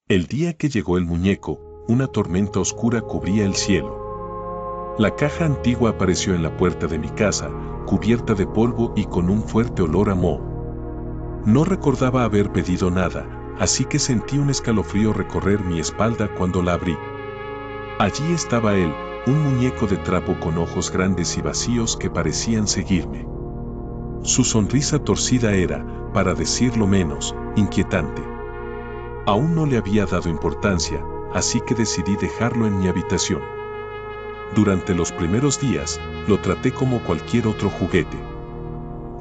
El día que llegó el muñeco, una tormenta oscura cubría el cielo. La caja antigua apareció en la puerta de mi casa, cubierta de polvo y con un fuerte olor a moho. No recordaba haber pedido nada, así que sentí un escalofrío recorrer mi espalda cuando la abrí. Allí estaba él, un muñeco de trapo con ojos grandes y vacíos que parecían seguirme. Su sonrisa torcida era, para decirlo menos, inquietante. Aún no le había dado importancia, así que decidí dejarlo en mi habitación. Durante los primeros días, lo traté como cualquier otro juguete.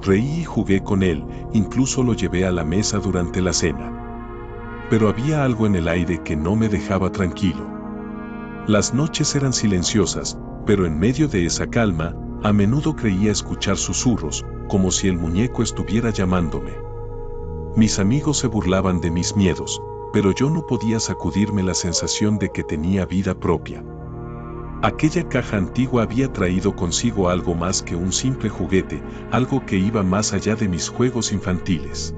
Reí y jugué con él, incluso lo llevé a la mesa durante la cena. Pero había algo en el aire que no me dejaba tranquilo. Las noches eran silenciosas, pero en medio de esa calma, a menudo creía escuchar susurros, como si el muñeco estuviera llamándome. Mis amigos se burlaban de mis miedos, pero yo no podía sacudirme la sensación de que tenía vida propia. Aquella caja antigua había traído consigo algo más que un simple juguete, algo que iba más allá de mis juegos infantiles.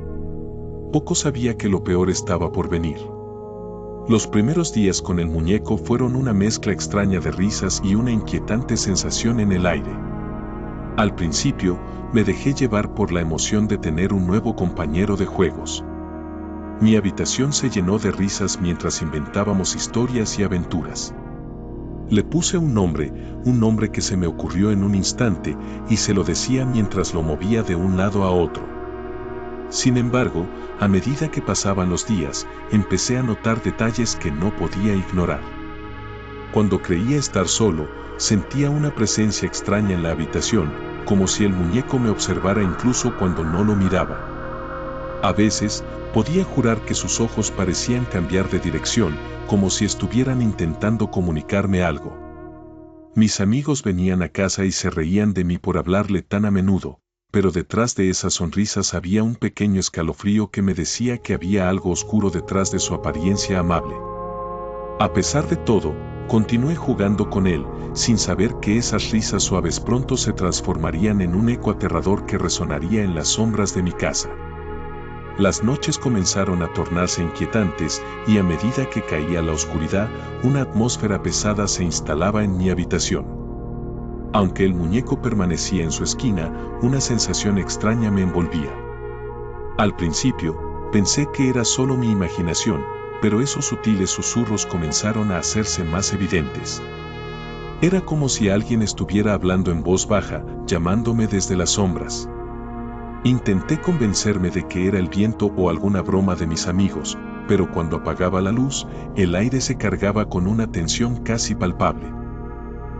Poco sabía que lo peor estaba por venir. Los primeros días con el muñeco fueron una mezcla extraña de risas y una inquietante sensación en el aire. Al principio, me dejé llevar por la emoción de tener un nuevo compañero de juegos. Mi habitación se llenó de risas mientras inventábamos historias y aventuras. Le puse un nombre que se me ocurrió en un instante, y se lo decía mientras lo movía de un lado a otro. Sin embargo, a medida que pasaban los días, empecé a notar detalles que no podía ignorar. Cuando creía estar solo, sentía una presencia extraña en la habitación, como si el muñeco me observara incluso cuando no lo miraba. A veces, podía jurar que sus ojos parecían cambiar de dirección, como si estuvieran intentando comunicarme algo. Mis amigos venían a casa y se reían de mí por hablarle tan a menudo, pero detrás de esas sonrisas había un pequeño escalofrío que me decía que había algo oscuro detrás de su apariencia amable. A pesar de todo, continué jugando con él, sin saber que esas risas suaves pronto se transformarían en un eco aterrador que resonaría en las sombras de mi casa. Las noches comenzaron a tornarse inquietantes y a medida que caía la oscuridad, una atmósfera pesada se instalaba en mi habitación. Aunque el muñeco permanecía en su esquina, una sensación extraña me envolvía. Al principio, pensé que era solo mi imaginación, pero esos sutiles susurros comenzaron a hacerse más evidentes. Era como si alguien estuviera hablando en voz baja, llamándome desde las sombras. Intenté convencerme de que era el viento o alguna broma de mis amigos, pero cuando apagaba la luz, el aire se cargaba con una tensión casi palpable.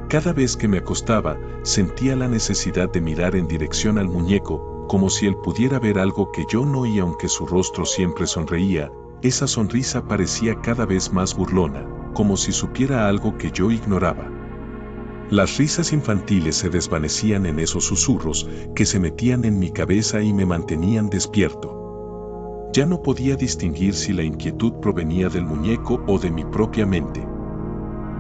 Cada vez que me acostaba, sentía la necesidad de mirar en dirección al muñeco, como si él pudiera ver algo que yo no, y aunque su rostro siempre sonreía, esa sonrisa parecía cada vez más burlona, como si supiera algo que yo ignoraba. Las risas infantiles se desvanecían en esos susurros que se metían en mi cabeza y me mantenían despierto. Ya no podía distinguir si la inquietud provenía del muñeco o de mi propia mente.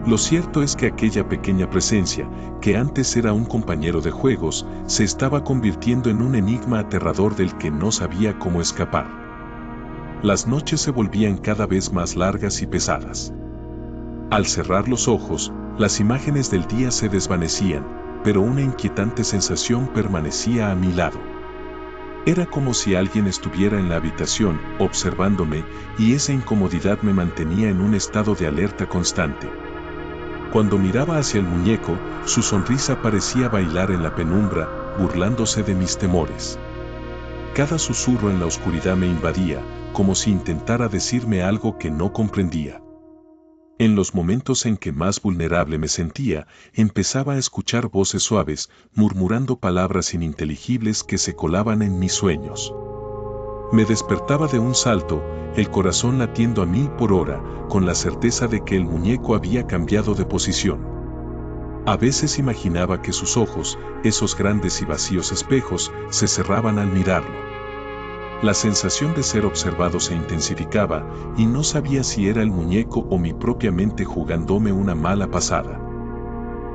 Lo cierto es que aquella pequeña presencia, que antes era un compañero de juegos, se estaba convirtiendo en un enigma aterrador del que no sabía cómo escapar. Las noches se volvían cada vez más largas y pesadas. Al cerrar los ojos, las imágenes del día se desvanecían, pero una inquietante sensación permanecía a mi lado. Era como si alguien estuviera en la habitación, observándome, y esa incomodidad me mantenía en un estado de alerta constante. Cuando miraba hacia el muñeco, su sonrisa parecía bailar en la penumbra, burlándose de mis temores. Cada susurro en la oscuridad me invadía, como si intentara decirme algo que no comprendía. En los momentos en que más vulnerable me sentía, empezaba a escuchar voces suaves, murmurando palabras ininteligibles que se colaban en mis sueños. Me despertaba de un salto, el corazón latiendo a 1000 por hora, con la certeza de que el muñeco había cambiado de posición. A veces imaginaba que sus ojos, esos grandes y vacíos espejos, se cerraban al mirarlo. La sensación de ser observado se intensificaba, y no sabía si era el muñeco o mi propia mente jugándome una mala pasada.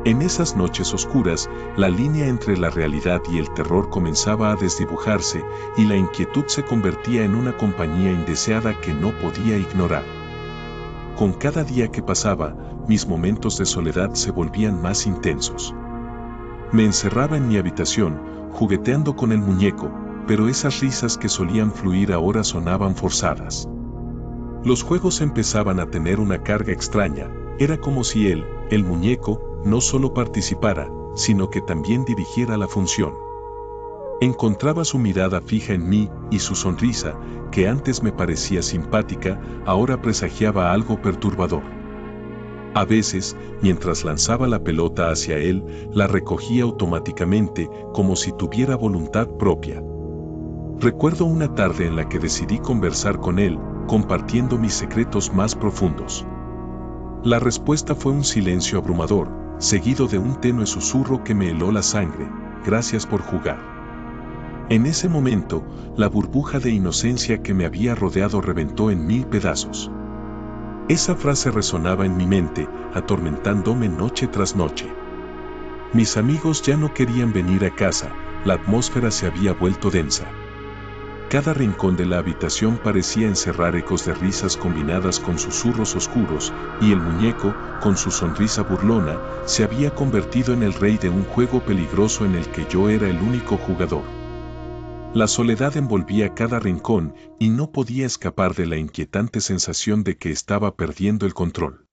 En esas noches oscuras, la línea entre la realidad y el terror comenzaba a desdibujarse, y la inquietud se convertía en una compañía indeseada que no podía ignorar. con cada día que pasaba, mis momentos de soledad se volvían más intensos. Me encerraba en mi habitación, jugueteando con el muñeco, pero esas risas que solían fluir ahora sonaban forzadas. Los juegos empezaban a tener una carga extraña, era como si él, el muñeco, no solo participara, sino que también dirigiera la función. Encontraba su mirada fija en mí y su sonrisa, que antes me parecía simpática, ahora presagiaba algo perturbador. A veces, mientras lanzaba la pelota hacia él, la recogía automáticamente, como si tuviera voluntad propia. Recuerdo una tarde en la que decidí conversar con él, compartiendo mis secretos más profundos. La respuesta fue un silencio abrumador, seguido de un tenue susurro que me heló la sangre: gracias por jugar. En ese momento, la burbuja de inocencia que me había rodeado reventó en 1000 pedazos. Esa frase resonaba en mi mente, atormentándome noche tras noche. Mis amigos ya no querían venir a casa, la atmósfera se había vuelto densa. Cada rincón de la habitación parecía encerrar ecos de risas combinadas con susurros oscuros, y el muñeco, con su sonrisa burlona, se había convertido en el rey de un juego peligroso en el que yo era el único jugador. La soledad envolvía cada rincón, y no podía escapar de la inquietante sensación de que estaba perdiendo el control.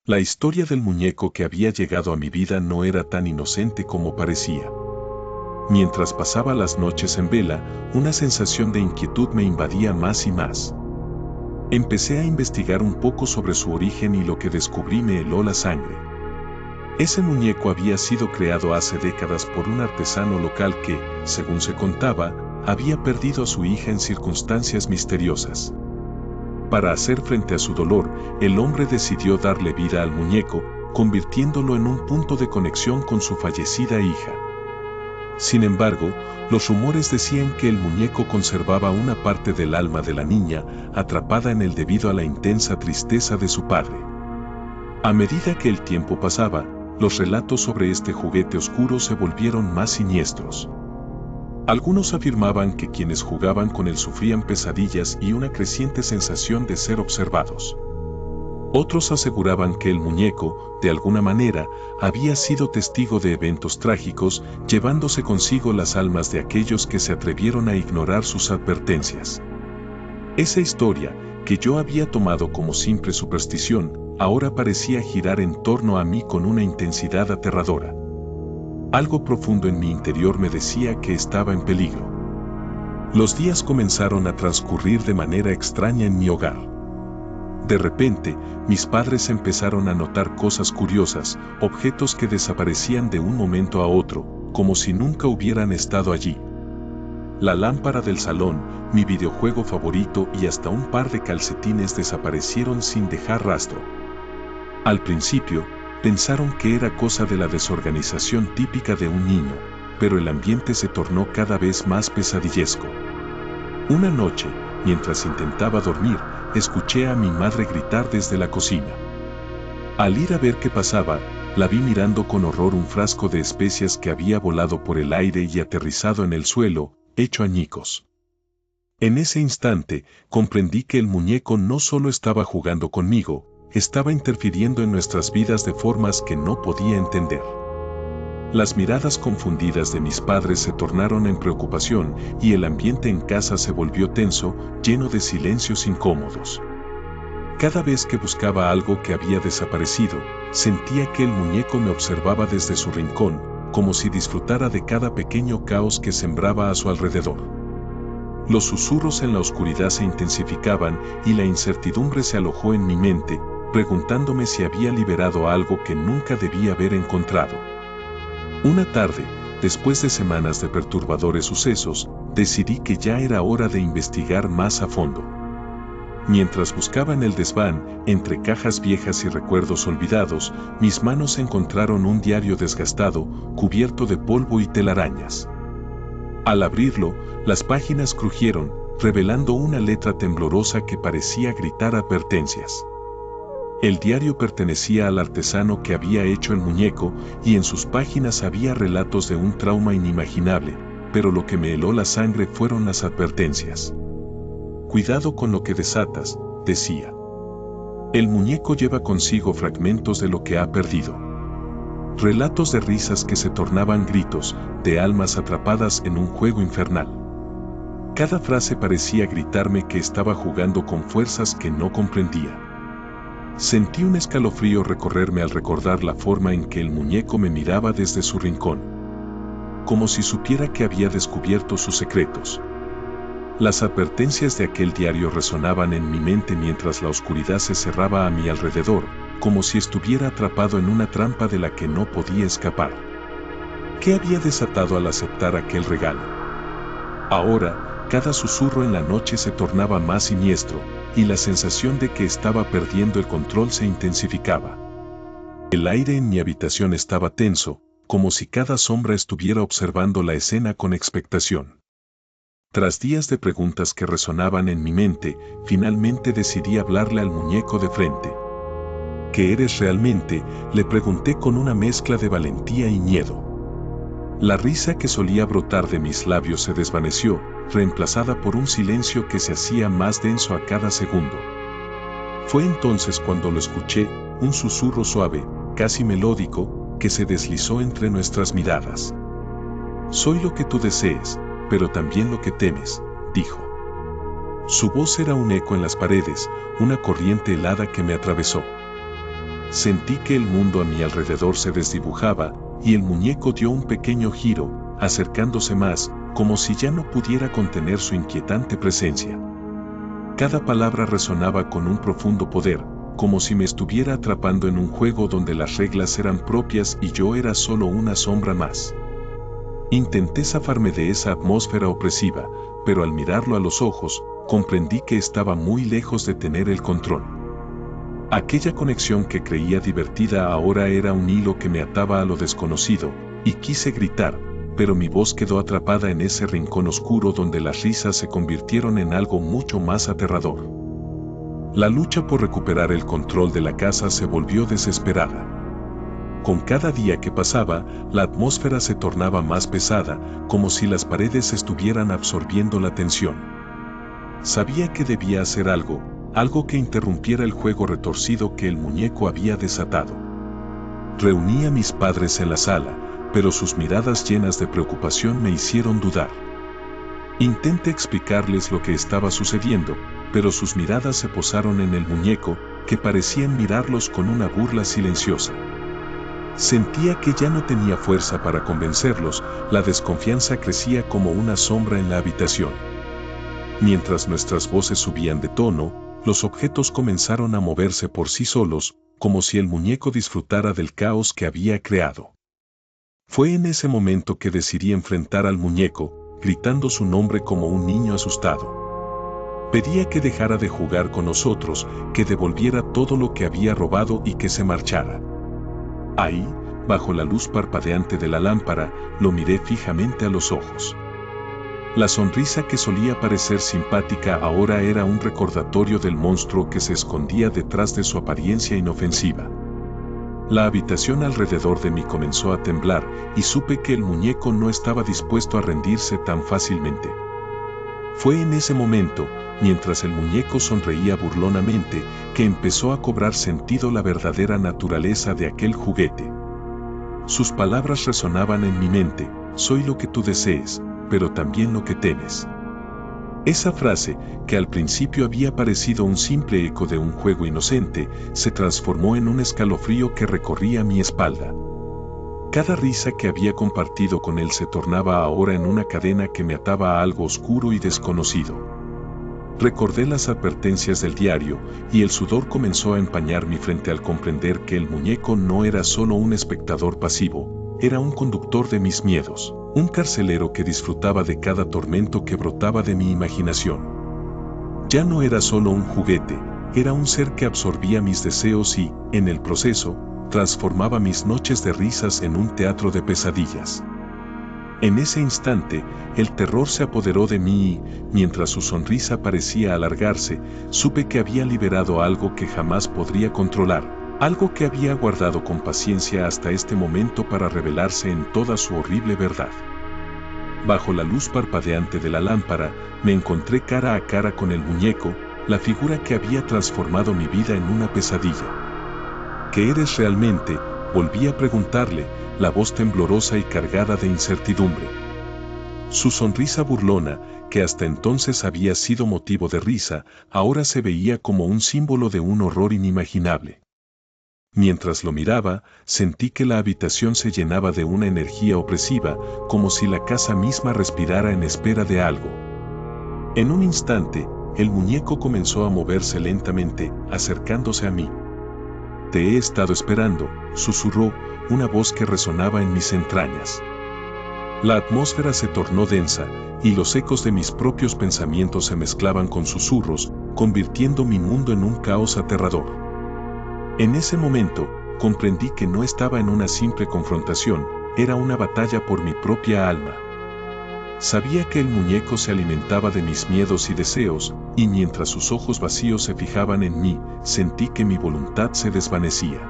La historia del muñeco que había llegado a mi vida no era tan inocente como parecía. Mientras pasaba las noches en vela, una sensación de inquietud me invadía más y más. Empecé a investigar un poco sobre su origen y lo que descubrí me heló la sangre. Ese muñeco había sido creado hace décadas por un artesano local que, según se contaba, había perdido a su hija en circunstancias misteriosas. Para hacer frente a su dolor, el hombre decidió darle vida al muñeco, convirtiéndolo en un punto de conexión con su fallecida hija. Sin embargo, los rumores decían que el muñeco conservaba una parte del alma de la niña, atrapada en él debido a la intensa tristeza de su padre. A medida que el tiempo pasaba, los relatos sobre este juguete oscuro se volvieron más siniestros. Algunos afirmaban que quienes jugaban con él sufrían pesadillas y una creciente sensación de ser observados. Otros aseguraban que el muñeco, de alguna manera, había sido testigo de eventos trágicos, llevándose consigo las almas de aquellos que se atrevieron a ignorar sus advertencias. Esa historia, que yo había tomado como simple superstición, ahora parecía girar en torno a mí con una intensidad aterradora. Algo profundo en mi interior me decía que estaba en peligro. Los días comenzaron a transcurrir de manera extraña en mi hogar. De repente, mis padres empezaron a notar cosas curiosas, objetos que desaparecían de un momento a otro, como si nunca hubieran estado allí. La lámpara del salón, mi videojuego favorito y hasta un par de calcetines desaparecieron sin dejar rastro. Al principio, pensaron que era cosa de la desorganización típica de un niño, pero el ambiente se tornó cada vez más pesadillesco. Una noche, mientras intentaba dormir, escuché a mi madre gritar desde la cocina. Al ir a ver qué pasaba, la vi mirando con horror un frasco de especias que había volado por el aire y aterrizado en el suelo, hecho añicos. En ese instante, comprendí que el muñeco no solo estaba jugando conmigo, estaba interfiriendo en nuestras vidas de formas que no podía entender. Las miradas confundidas de mis padres se tornaron en preocupación y el ambiente en casa se volvió tenso, lleno de silencios incómodos. Cada vez que buscaba algo que había desaparecido, sentía que el muñeco me observaba desde su rincón, como si disfrutara de cada pequeño caos que sembraba a su alrededor. Los susurros en la oscuridad se intensificaban y la incertidumbre se alojó en mi mente, preguntándome si había liberado algo que nunca debía haber encontrado. Una tarde, después de semanas de perturbadores sucesos, decidí que ya era hora de investigar más a fondo. Mientras buscaba en el desván, entre cajas viejas y recuerdos olvidados, mis manos encontraron un diario desgastado, cubierto de polvo y telarañas. Al abrirlo, las páginas crujieron, revelando una letra temblorosa que parecía gritar advertencias. El diario pertenecía al artesano que había hecho el muñeco, y en sus páginas había relatos de un trauma inimaginable, pero lo que me heló la sangre fueron las advertencias. Cuidado con lo que desatas, decía. El muñeco lleva consigo fragmentos de lo que ha perdido. Relatos de risas que se tornaban gritos, de almas atrapadas en un juego infernal. Cada frase parecía gritarme que estaba jugando con fuerzas que no comprendía. Sentí un escalofrío recorrerme al recordar la forma en que el muñeco me miraba desde su rincón. Como si supiera que había descubierto sus secretos. Las advertencias de aquel diario resonaban en mi mente mientras la oscuridad se cerraba a mi alrededor, como si estuviera atrapado en una trampa de la que no podía escapar. ¿Qué había desatado al aceptar aquel regalo? Ahora, cada susurro en la noche se tornaba más siniestro, y la sensación de que estaba perdiendo el control se intensificaba. El aire en mi habitación estaba tenso, como si cada sombra estuviera observando la escena con expectación. Tras días de preguntas que resonaban en mi mente, finalmente decidí hablarle al muñeco de frente. ¿Qué eres realmente?, le pregunté con una mezcla de valentía y miedo. La risa que solía brotar de mis labios se desvaneció, reemplazada por un silencio que se hacía más denso a cada segundo. Fue entonces cuando lo escuché, un susurro suave, casi melódico, que se deslizó entre nuestras miradas. Soy lo que tú desees, pero también lo que temes, dijo. Su voz era un eco en las paredes, una corriente helada que me atravesó. Sentí que el mundo a mi alrededor se desdibujaba, y el muñeco dio un pequeño giro, acercándose más, como si ya no pudiera contener su inquietante presencia. Cada palabra resonaba con un profundo poder, como si me estuviera atrapando en un juego donde las reglas eran propias y yo era solo una sombra más. Intenté zafarme de esa atmósfera opresiva, pero al mirarlo a los ojos, comprendí que estaba muy lejos de tener el control. Aquella conexión que creía divertida ahora era un hilo que me ataba a lo desconocido, y quise gritar, pero mi voz quedó atrapada en ese rincón oscuro donde las risas se convirtieron en algo mucho más aterrador. La lucha por recuperar el control de la casa se volvió desesperada. Con cada día que pasaba, la atmósfera se tornaba más pesada, como si las paredes estuvieran absorbiendo la tensión. Sabía que debía hacer algo que interrumpiera el juego retorcido que el muñeco había desatado. Reuní a mis padres en la sala, pero sus miradas llenas de preocupación me hicieron dudar. Intenté explicarles lo que estaba sucediendo, pero sus miradas se posaron en el muñeco, que parecían mirarlos con una burla silenciosa. Sentía que ya no tenía fuerza para convencerlos, la desconfianza crecía como una sombra en la habitación. Mientras nuestras voces subían de tono, los objetos comenzaron a moverse por sí solos, como si el muñeco disfrutara del caos que había creado. Fue en ese momento que decidí enfrentar al muñeco, gritando su nombre como un niño asustado. Pedía que dejara de jugar con nosotros, que devolviera todo lo que había robado y que se marchara. Ahí, bajo la luz parpadeante de la lámpara, lo miré fijamente a los ojos. La sonrisa que solía parecer simpática ahora era un recordatorio del monstruo que se escondía detrás de su apariencia inofensiva. La habitación alrededor de mí comenzó a temblar y supe que el muñeco no estaba dispuesto a rendirse tan fácilmente. Fue en ese momento, mientras el muñeco sonreía burlonamente, que empezó a cobrar sentido la verdadera naturaleza de aquel juguete. Sus palabras resonaban en mi mente: soy lo que tú desees, pero también lo que temes. Esa frase, que al principio había parecido un simple eco de un juego inocente, se transformó en un escalofrío que recorría mi espalda. Cada risa que había compartido con él se tornaba ahora en una cadena que me ataba a algo oscuro y desconocido. Recordé las advertencias del diario, y el sudor comenzó a empañar mi frente al comprender que el muñeco no era solo un espectador pasivo, era un conductor de mis miedos, un carcelero que disfrutaba de cada tormento que brotaba de mi imaginación. Ya no era solo un juguete, era un ser que absorbía mis deseos y, en el proceso, transformaba mis noches de risas en un teatro de pesadillas. En ese instante, el terror se apoderó de mí y, mientras su sonrisa parecía alargarse, supe que había liberado algo que jamás podría controlar, algo que había guardado con paciencia hasta este momento para revelarse en toda su horrible verdad. Bajo la luz parpadeante de la lámpara, me encontré cara a cara con el muñeco, la figura que había transformado mi vida en una pesadilla. ¿Qué eres realmente?, volví a preguntarle, la voz temblorosa y cargada de incertidumbre. Su sonrisa burlona, que hasta entonces había sido motivo de risa, ahora se veía como un símbolo de un horror inimaginable. Mientras lo miraba, sentí que la habitación se llenaba de una energía opresiva, como si la casa misma respirara en espera de algo. En un instante, el muñeco comenzó a moverse lentamente, acercándose a mí. «Te he estado esperando», susurró, una voz que resonaba en mis entrañas. La atmósfera se tornó densa, y los ecos de mis propios pensamientos se mezclaban con susurros, convirtiendo mi mundo en un caos aterrador. En ese momento, comprendí que no estaba en una simple confrontación, era una batalla por mi propia alma. Sabía que el muñeco se alimentaba de mis miedos y deseos, y mientras sus ojos vacíos se fijaban en mí, sentí que mi voluntad se desvanecía.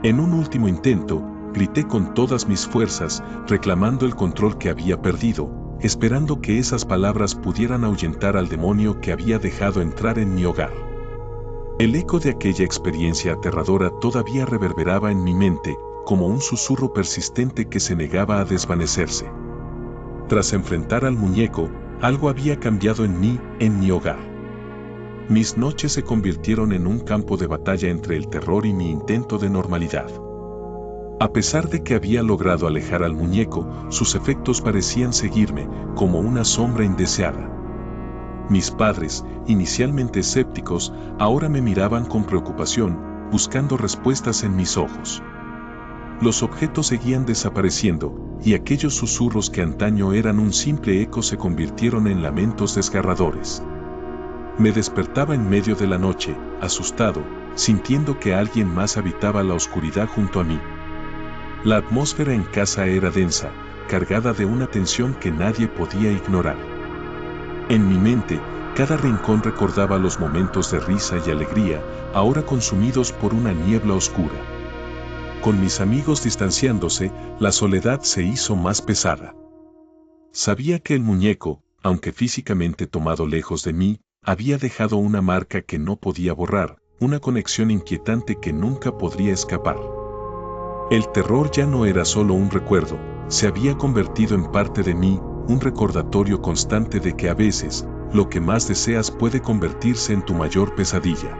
En un último intento, grité con todas mis fuerzas, reclamando el control que había perdido, esperando que esas palabras pudieran ahuyentar al demonio que había dejado entrar en mi hogar. El eco de aquella experiencia aterradora todavía reverberaba en mi mente, como un susurro persistente que se negaba a desvanecerse. Tras enfrentar al muñeco, algo había cambiado en mí, en mi hogar. Mis noches se convirtieron en un campo de batalla entre el terror y mi intento de normalidad. A pesar de que había logrado alejar al muñeco, sus efectos parecían seguirme, como una sombra indeseada. Mis padres, inicialmente escépticos, ahora me miraban con preocupación, buscando respuestas en mis ojos. Los objetos seguían desapareciendo, y aquellos susurros que antaño eran un simple eco se convirtieron en lamentos desgarradores. Me despertaba en medio de la noche, asustado, sintiendo que alguien más habitaba la oscuridad junto a mí. La atmósfera en casa era densa, cargada de una tensión que nadie podía ignorar. En mi mente, cada rincón recordaba los momentos de risa y alegría, ahora consumidos por una niebla oscura. Con mis amigos distanciándose, la soledad se hizo más pesada. Sabía que el muñeco, aunque físicamente tomado lejos de mí, había dejado una marca que no podía borrar, una conexión inquietante que nunca podría escapar. El terror ya no era solo un recuerdo, se había convertido en parte de mí, un recordatorio constante de que a veces, lo que más deseas puede convertirse en tu mayor pesadilla.